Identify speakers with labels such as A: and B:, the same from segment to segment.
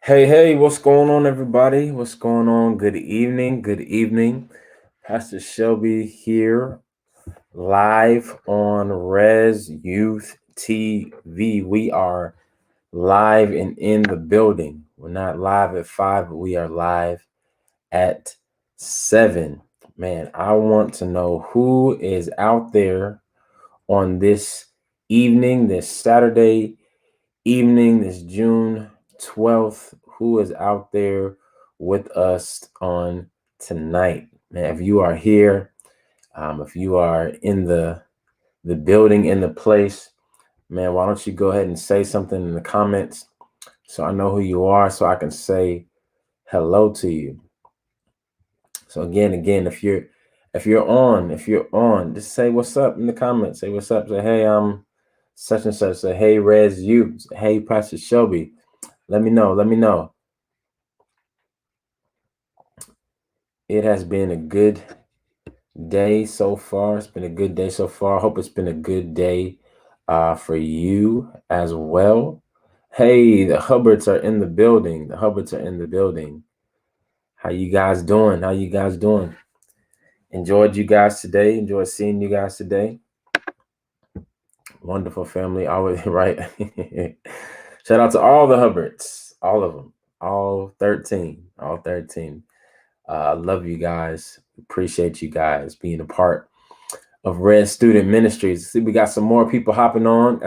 A: Hey, what's going on, everybody? What's going on? Good evening. Good evening. Pastor Shelby here, live on RezYouth TV. We are live and in the building. We're not live at 5, but we are live at 7. Man, I want to know who is out there on this evening, this Saturday evening, this June 12th, who is out there with us on tonight. Man, if you are here, if you are in the building, in the place, man, why don't you go ahead and say something in the comments so I know who you are, so I can say hello to you. So again, if you're on, just say what's up in the comments. Say what's up. Say, hey, I'm such and such. Say, hey, RezYouth. Hey, Pastor Shelby. Let me know. It has been a good day so far. It's been a good day so far. I hope it's been a good day for you as well. Hey, the Hubbards are in the building. How you guys doing? Enjoyed you guys today. Enjoyed seeing you guys today. Wonderful family. Always right. Shout out to all the Hubbards. All of them. All 13. I love you guys. Appreciate you guys being a part of Red Student Ministries. See, we got some more people hopping on.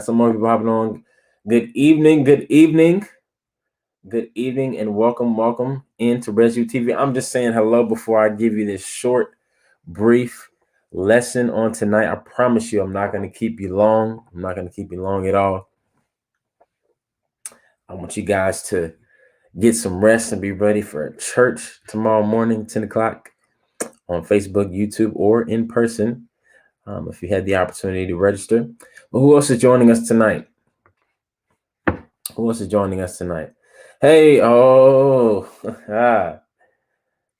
A: Good evening, and welcome into RezYouth TV. I'm just saying hello before I give you this short, brief lesson on tonight. I promise you, I'm not going to keep you long. I'm not going to keep you long at all. I want you guys to get some rest and be ready for church tomorrow morning, 10 o'clock on Facebook, YouTube, or in person. If you had the opportunity to register. But who else is joining us tonight? Hey,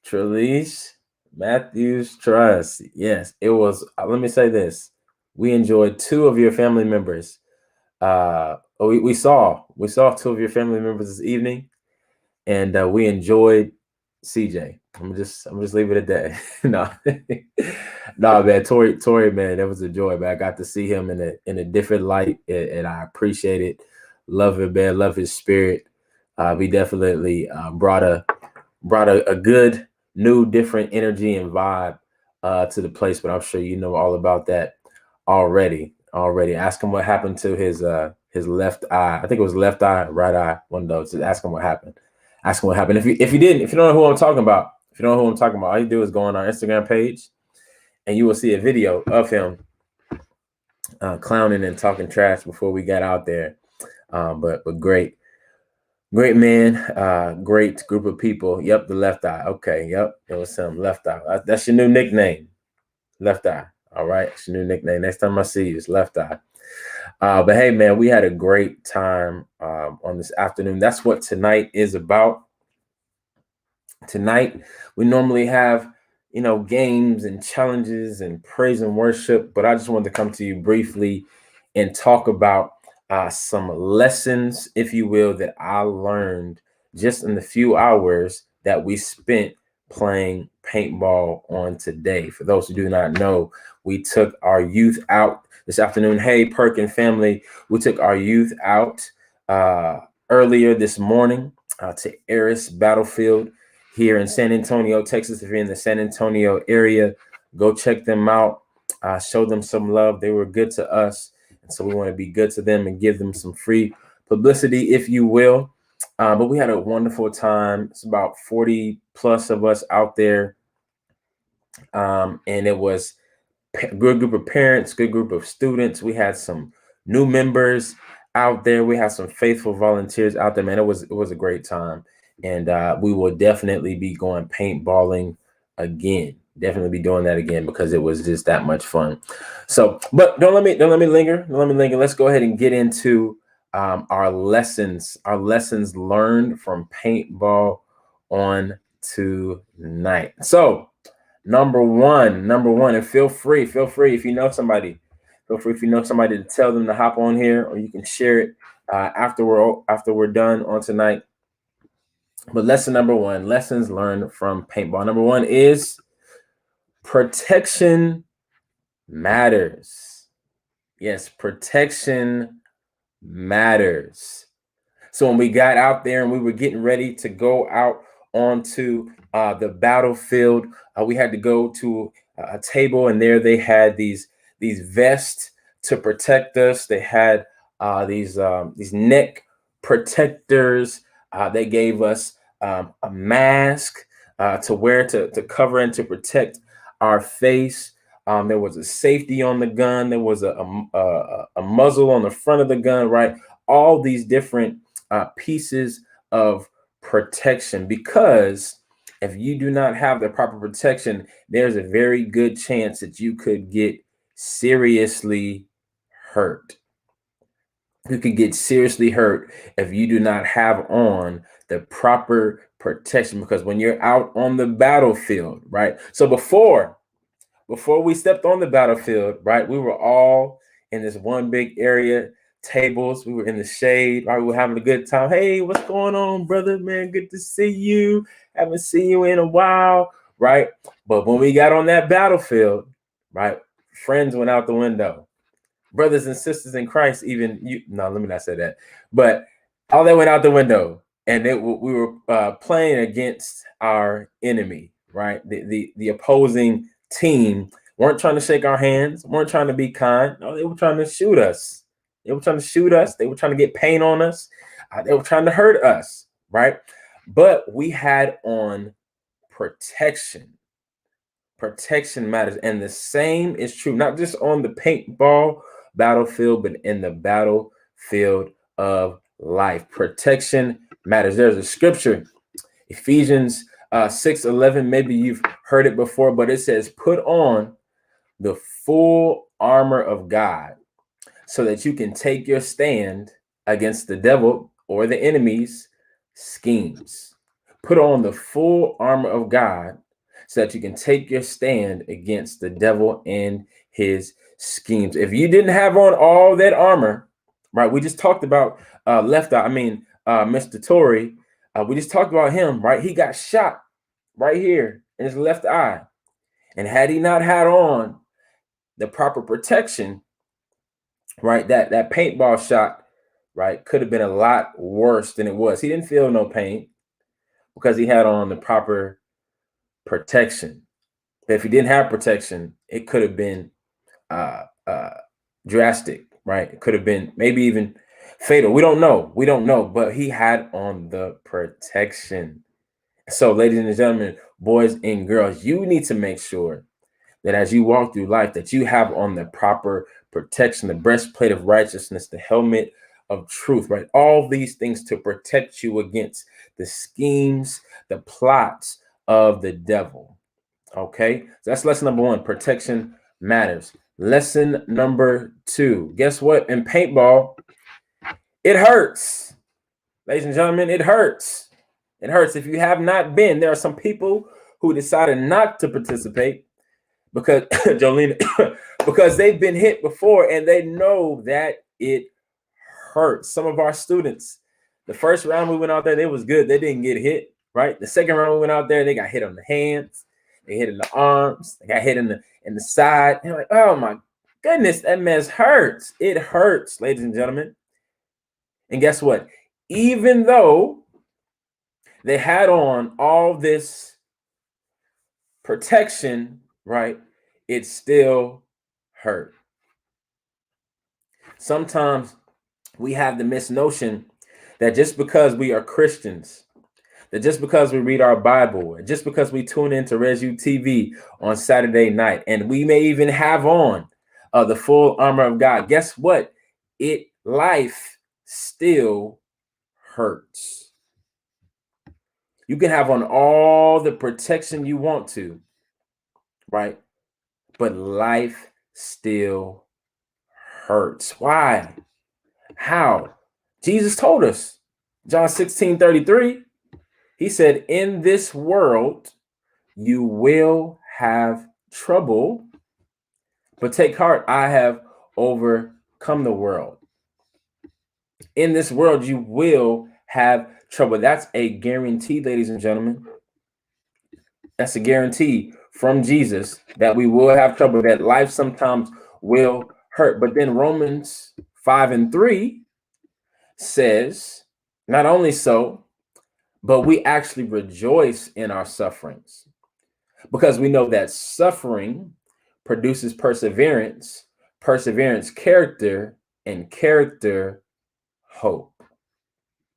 A: Trelise Matthews Trust. Yes, it was. Let me say this. We enjoyed 2 of your family members. We saw 2 of your family members this evening, and we enjoyed CJ. I'm just leave it at that. No, man, Tori, man, that was a joy, man. I got to see him in a different light, and I appreciate it. Love him, man. Love his spirit. We definitely brought a good, new, different energy and vibe to the place. But I'm sure you know all about that already. Ask him what happened to his left eye. I think it was left eye, right eye, one of those. Just ask him what happened. If you don't know who I'm talking about, all you do is go on our Instagram page, and you will see a video of him clowning and talking trash before we got out there. But great man, great group of people. Yep, the left eye. Okay, yep, it was him. Left eye. That's your new nickname, Left Eye. All right, it's your new nickname. Next time I see you, it's Left Eye. But hey, man, we had a great time on this afternoon. That's what tonight is about. Tonight, we normally have, games and challenges and praise and worship, but I just wanted to come to you briefly and talk about some lessons, if you will, that I learned just in the few hours that we spent playing paintball on today. For those who do not know, we took our youth out this afternoon. Hey, Perkin family, we took our youth out earlier this morning to Eris Battlefield here in San Antonio, Texas. If you're in the San Antonio area, go check them out. Show them some love. They were good to us, and so we want to be good to them and give them some free publicity, if you will. But we had a wonderful time. It's about 40 plus of us out there, and it was a good group of parents, good group of students. We had some new members out there. We had some faithful volunteers out there, man. It was a great time. And we will definitely be going paintballing again. Definitely be doing that again because it was just that much fun. So, but don't let me linger. Let's go ahead and get into our lessons learned from paintball on tonight. So, number one, and feel free if you know somebody, to tell them to hop on here, or you can share it after we're done on tonight. But lesson number one, lessons learned from paintball. Number one is protection matters. Yes, protection matters. So when we got out there and we were getting ready to go out onto the battlefield, we had to go to a table, and there they had these vests to protect us. They had these neck protectors. They gave us a mask to wear to cover and to protect our face. There was a safety on the gun. There was a muzzle on the front of the gun, right? All these different pieces of protection, because if you do not have the proper protection, there's a very good chance that you could get seriously hurt. You could get seriously hurt if you do not have on the proper protection, because when you're out on the battlefield, right? So before we stepped on the battlefield, right, we were all in this one big area, tables. We were in the shade, right? We were having a good time. Hey, what's going on, brother? Man, good to see you. Haven't seen you in a while, right? But when we got on that battlefield, right, friends went out the window. Brothers and sisters in Christ, even you. No, let me not say that. But all that went out the window, and we were playing against our enemy, right? The opposing team weren't trying to shake our hands, weren't trying to be kind. No, they were trying to shoot us. They were trying to shoot us. They were trying to get paint on us. They were trying to hurt us, right? But we had on protection. Protection matters. And the same is true, not just on the paintball battlefield, but in the battlefield of life. Protection matters. There's a scripture, Ephesians 6:11. Maybe you've heard it before, but it says, put on the full armor of God so that you can take your stand against the devil or the enemy's schemes. Put on the full armor of God so that you can take your stand against the devil and his schemes. If you didn't have on all that armor, right? We just talked about Mr. Tory. We just talked about him, right? He got shot right here in his left eye. And had he not had on the proper protection, right, that paintball shot, right, could have been a lot worse than it was. He didn't feel no pain because he had on the proper protection. But if he didn't have protection, it could have been drastic, right? It could have been maybe even fatal. We don't know, but he had on the protection. So, ladies and gentlemen, boys and girls, you need to make sure that as you walk through life, that you have on the proper protection, the breastplate of righteousness, the helmet of truth, right? All these things to protect you against the schemes, the plots of the devil. Okay, so that's lesson number one. Protection matters. Lesson number two. Guess what? In paintball, it hurts. Ladies and gentlemen, it hurts. It hurts. If you have not been, there are some people who decided not to participate because Jolene, because they've been hit before and they know that it hurts. Some of our students, the first round we went out there, they was good. They didn't get hit, right? The second round we went out there, they got hit on the hands, they hit in the arms, they got hit in the side. They're like, oh my goodness, that mess hurts. It hurts, ladies and gentlemen. And guess what? Even though they had on all this protection, right, it still hurt. Sometimes we have the misnotion that just because we are Christians, that just because we read our Bible, just because we tune into RezYouth TV on Saturday night, and we may even have on the full armor of God, guess what? Life still hurts. You can have on all the protection you want to, right? But life still hurts. Why? How? Jesus told us, John 16:33, he said, in this world, you will have trouble, but take heart, I have overcome the world. In this world, you will have trouble. That's a guarantee, ladies and gentlemen. That's a guarantee from Jesus that we will have trouble, that life sometimes will hurt. But then Romans 5:3 says, not only so, but we actually rejoice in our sufferings, because we know that suffering produces perseverance, perseverance, character, and character, hope.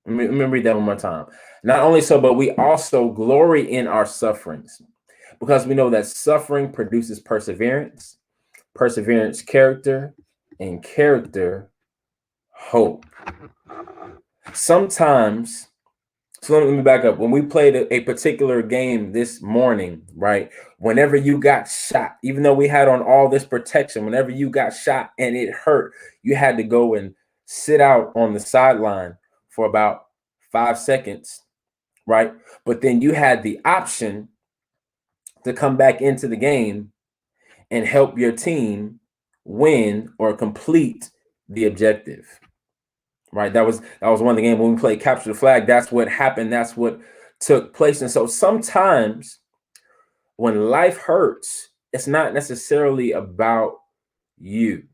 A: Let me read that one more time. Not only so, but we also glory in our sufferings, because we know that suffering produces perseverance, perseverance, character, and character, hope. Sometimes, so let me back up. When we played a particular game this morning, right? Whenever you got shot, even though we had on all this protection, whenever you got shot and it hurt, you had to go and sit out on the sideline for about 5 seconds, right? But then you had the option to come back into the game and help your team win or complete the objective. Right. That was one of the games when we played capture the flag. That's what happened. That's what took place. And so sometimes when life hurts, it's not necessarily about you.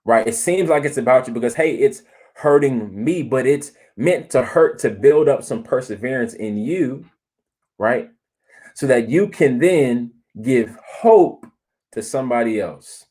A: Right. It seems like it's about you because, hey, it's hurting me, but it's meant to hurt to build up some perseverance in you. Right. So that you can then give hope to somebody else.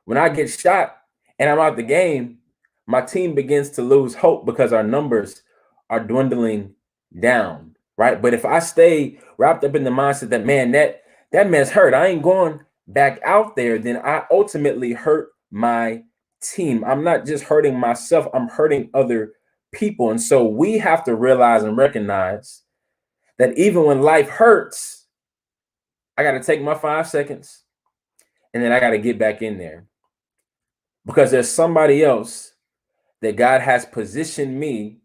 A: When I get shot and I'm out the game, my team begins to lose hope because our numbers are dwindling down, right? But if I stay wrapped up in the mindset that, man, that man's hurt, I ain't going back out there, then I ultimately hurt my team. I'm not just hurting myself, I'm hurting other people. And so we have to realize and recognize that even when life hurts, I got to take my 5 seconds and then I got to get back in there. Because there's somebody else that God has positioned me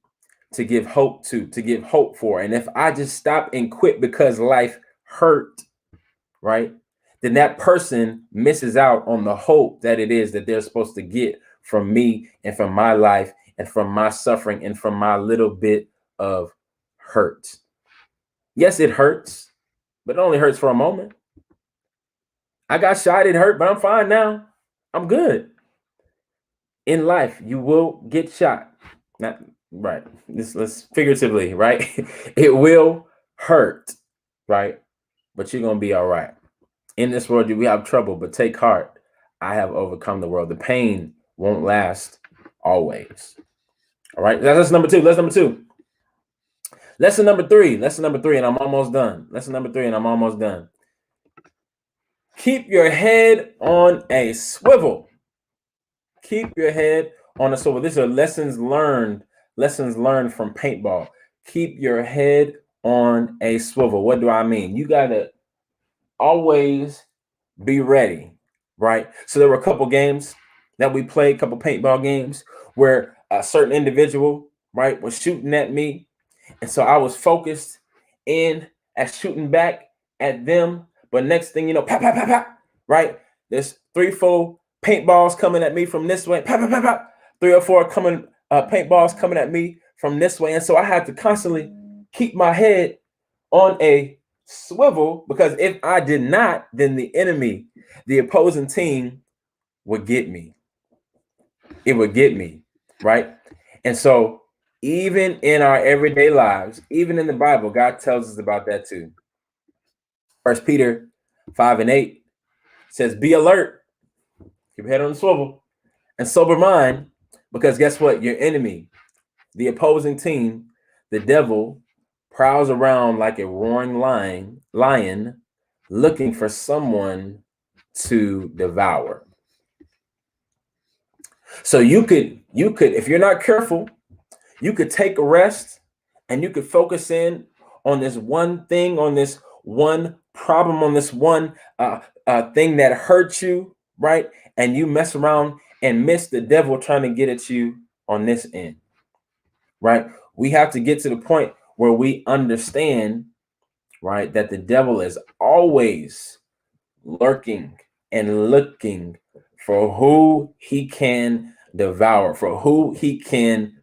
A: to give hope to give hope for. And if I just stop and quit because life hurt, right, then that person misses out on the hope that it is that they're supposed to get from me and from my life and from my suffering and from my little bit of hurt. Yes, it hurts, but it only hurts for a moment. I got shot, it hurt, but I'm fine now. I'm good. In life, you will get shot. Not right. Let's figuratively, right? It will hurt, right? But you're gonna be all right. In this world, we have trouble, but take heart. I have overcome the world. The pain won't last always. All right. That's number 2. Lesson number 2. Lesson number 3. Lesson number 3, and I'm almost done. Lesson number 3, and I'm almost done. Keep your head on a swivel. Keep your head on a swivel. These are lessons learned from paintball. Keep your head on a swivel. What do I mean? You got to always be ready, right? So there were a couple games that we played, a couple paintball games where a certain individual, right, was shooting at me. And so I was focused in at shooting back at them. But next thing you know, pop, pop, pop, pop, right? There's 3-4 paintballs coming at me from this way. Pop, pop, pop, pop. 3 or 4 paintballs coming at me from this way. And so I had to constantly keep my head on a swivel, because if I did not, then the enemy, the opposing team, would get me. It would get me, right? And so even in our everyday lives, even in the Bible, God tells us about that too. 1 Peter 5:8 says, be alert, keep your head on the swivel, and sober mind, because guess what? Your enemy, the opposing team, the devil, prowls around like a roaring lion looking for someone to devour. So you could, if you're not careful, you could take a rest and you could focus in on this one thing, on this one problem, on this one thing that hurts you, right? And you mess around and miss the devil trying to get at you on this end, right? We have to get to the point where we understand, right, that the devil is always lurking and looking for who he can devour, for who he can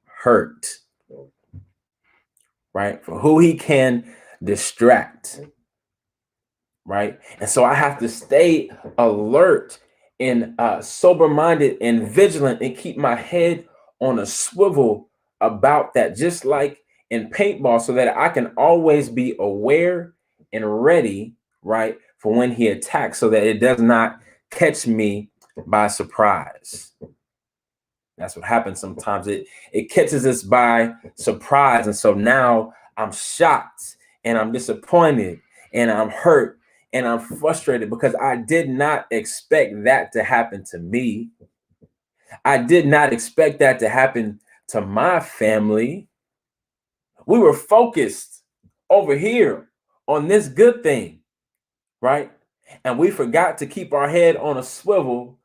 A: hurt, right? For who he can distract, right? And so I have to stay alert and sober-minded and vigilant and keep my head on a swivel about that, just like in paintball, so that I can always be aware and ready, right, for when he attacks, so that it does not catch me by surprise. That's what happens sometimes. It catches us by surprise. And so now I'm shocked and I'm disappointed and I'm hurt and I'm frustrated because I did not expect that to happen to me. I did not expect that to happen to my family. We were focused over here on this good thing, right? And we forgot to keep our head on a swivel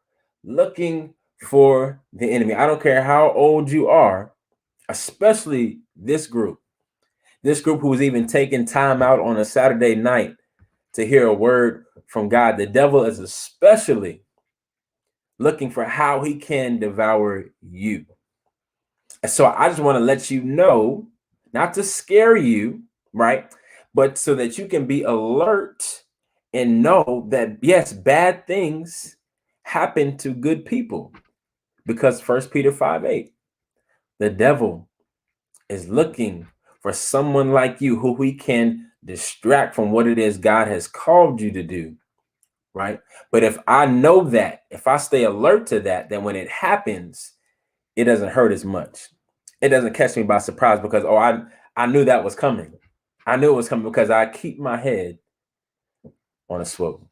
A: looking for the enemy. I don't care how old you are, especially this group who was even taking time out on a Saturday night to hear a word from God. The devil is especially looking for how he can devour you. And so I just want to let you know, not to scare you, right? But so that you can be alert and know that, yes, bad things happen to good people, because 1 Peter 5:8, the devil is looking for someone like you who we can distract from what it is God has called you to do, right? But if I know that, if I stay alert to that, then when it happens, it doesn't hurt as much. It doesn't catch me by surprise because, oh, I knew that was coming. I knew it was coming because I keep my head on a swivel.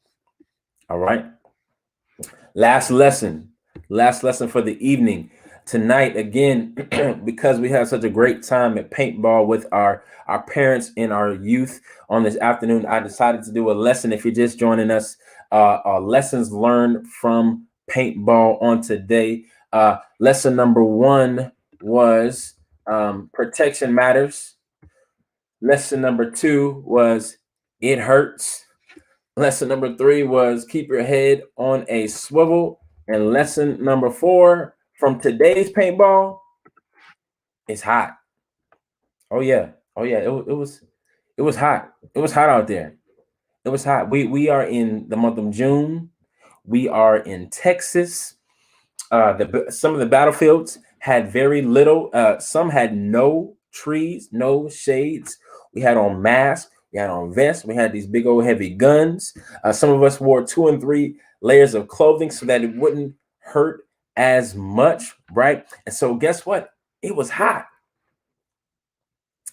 A: All right. Last lesson for the evening tonight, again, because we have such a great time at paintball with our parents and our youth on this afternoon, I decided to do a lesson. If you're just joining us, lessons learned from paintball on today. Lesson number 1 was protection matters. Lesson number 2 was it hurts. Lesson number 3 was keep your head on a swivel. And lesson number 4 from today's paintball is hot. Oh yeah. It was hot. It was hot out there. It was hot. We are in the month of June. We are in Texas. Some of the battlefields had very little. Some had no trees, no shades. We had on masks. We had on vests. We had these big old heavy guns. Some of us wore 2 and 3 layers of clothing so that it wouldn't hurt as much, right? And so guess what? It was hot.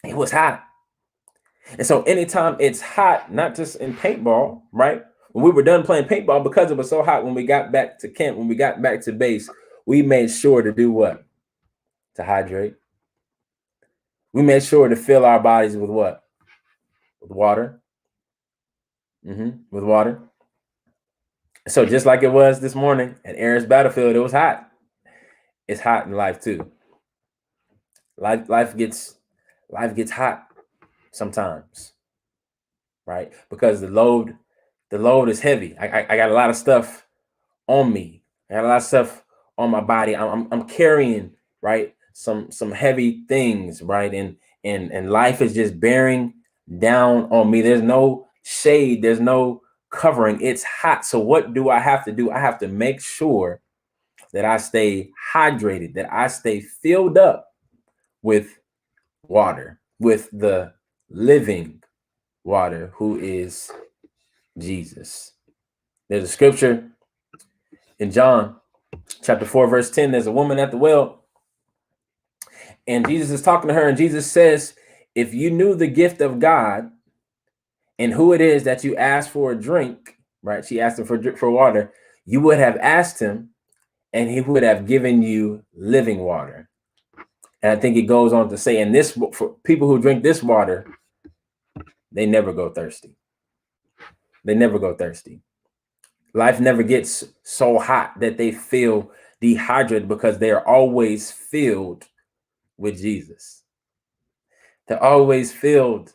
A: It was hot. And so anytime it's hot, not just in paintball, right? When we were done playing paintball, because it was so hot, when we got back to camp, when we got back to base, we made sure to do what? To hydrate. We made sure to fill our bodies with what? With water. With water. So just like it was this morning at Aaron's battlefield, it was hot. It's hot in life too. Life gets hot sometimes, right? Because the load is heavy. I got a lot of stuff on me. I got a lot of stuff on my body. I'm carrying, right, some heavy things, right? And life is just bearing down on me. There's no shade, there's no covering. It's hot. So what do I have to do? I have to make sure that I stay hydrated, that I stay filled up with water, with the living water, who is Jesus. There's a scripture in John chapter 4, verse 10. There's a woman at the well, and Jesus is talking to her, and Jesus says, if you knew the gift of God and who it is that you ask for a drink, right? She asked him for water. You would have asked him, and he would have given you living water. And I think it goes on to say, and this, for people who drink this water, they never go thirsty. They never go thirsty. Life never gets so hot that they feel dehydrated, because they're always filled with Jesus. They're always filled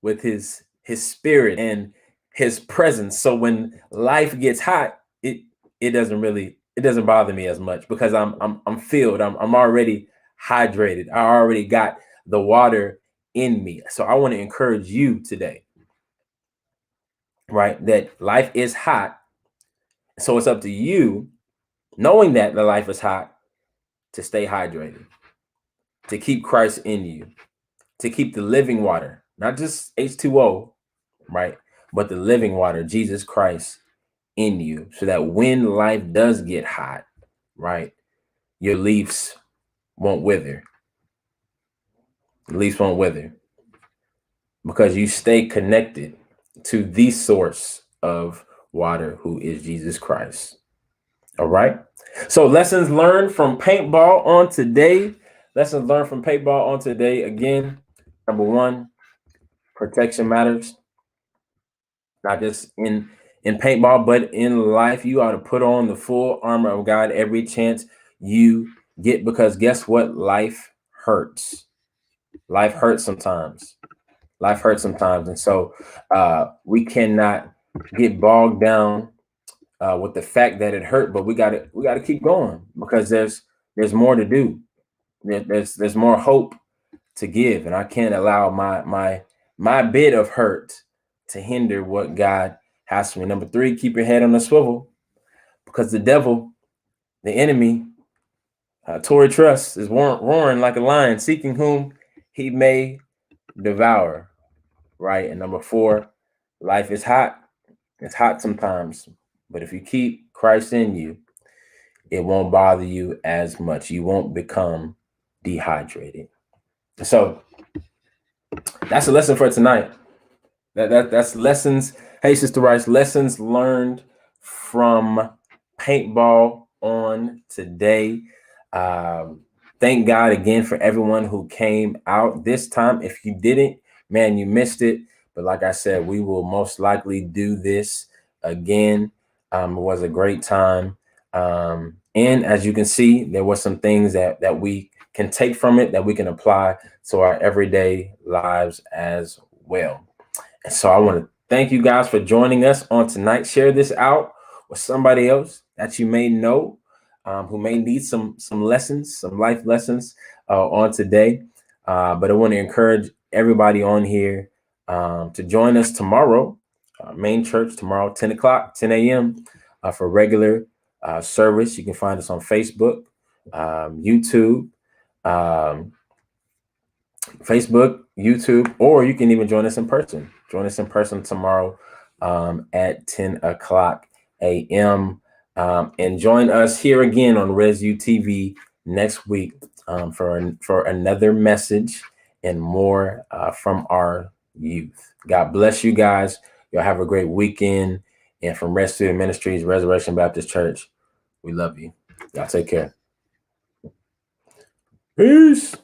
A: with his spirit and his presence. So when life gets hot, it doesn't really it doesn't bother me as much because I'm filled. I'm already hydrated. I already got the water in me. So I want to encourage you today, right? That life is hot. So it's up to you, knowing that the life is hot, to stay hydrated, to keep Christ in you, to keep the living water, not just H2O, right? But the living water, Jesus Christ, in you, so that when life does get hot, right, your leaves won't wither. The leaves won't wither because you stay connected to the source of water, who is Jesus Christ. All right. So lessons learned from paintball on today. Lessons learned from paintball on today. Again, number one, protection matters. Not just in paintball, but in life. You ought to put on the full armor of God every chance you get, because guess what? Life hurts. Life hurts sometimes. Life hurts sometimes. And so we cannot get bogged down with the fact that it hurt, but we gotta keep going, because there's more to do. There's more hope to give, and I can't allow my bit of hurt to hinder what God has for me. Number three, keep your head on the swivel, because the devil, the enemy, Tory Trust, is roaring like a lion, seeking whom he may devour. Right. And number four, life is hot. It's hot sometimes, but if you keep Christ in you, it won't bother you as much. You won't become dehydrated. So that's a lesson for tonight. That's lessons. Hey, Sister Rice, lessons learned from paintball on today. Thank God again for everyone who came out this time. If you didn't, man, you missed it. But like I said, we will most likely do this again. It was a great time. And as you can see, there were some things that we can take from it that we can apply to our everyday lives as well. And so I want to thank you guys for joining us on tonight. Share this out with somebody else that you may know, who may need some lessons, some life lessons on today. But I want to encourage everybody on here to join us tomorrow, main church tomorrow, 10 o'clock, 10 a.m. For regular service. You can find us on Facebook, YouTube, or you can even join us in person. Join us in person tomorrow at 10 o'clock a.m. And join us here again on RezYouth TV next week for another message and more from our youth. God bless you guys. Y'all have a great weekend. And from RezYouth Ministries, Resurrection Baptist Church, we love you. Y'all take care. Peace.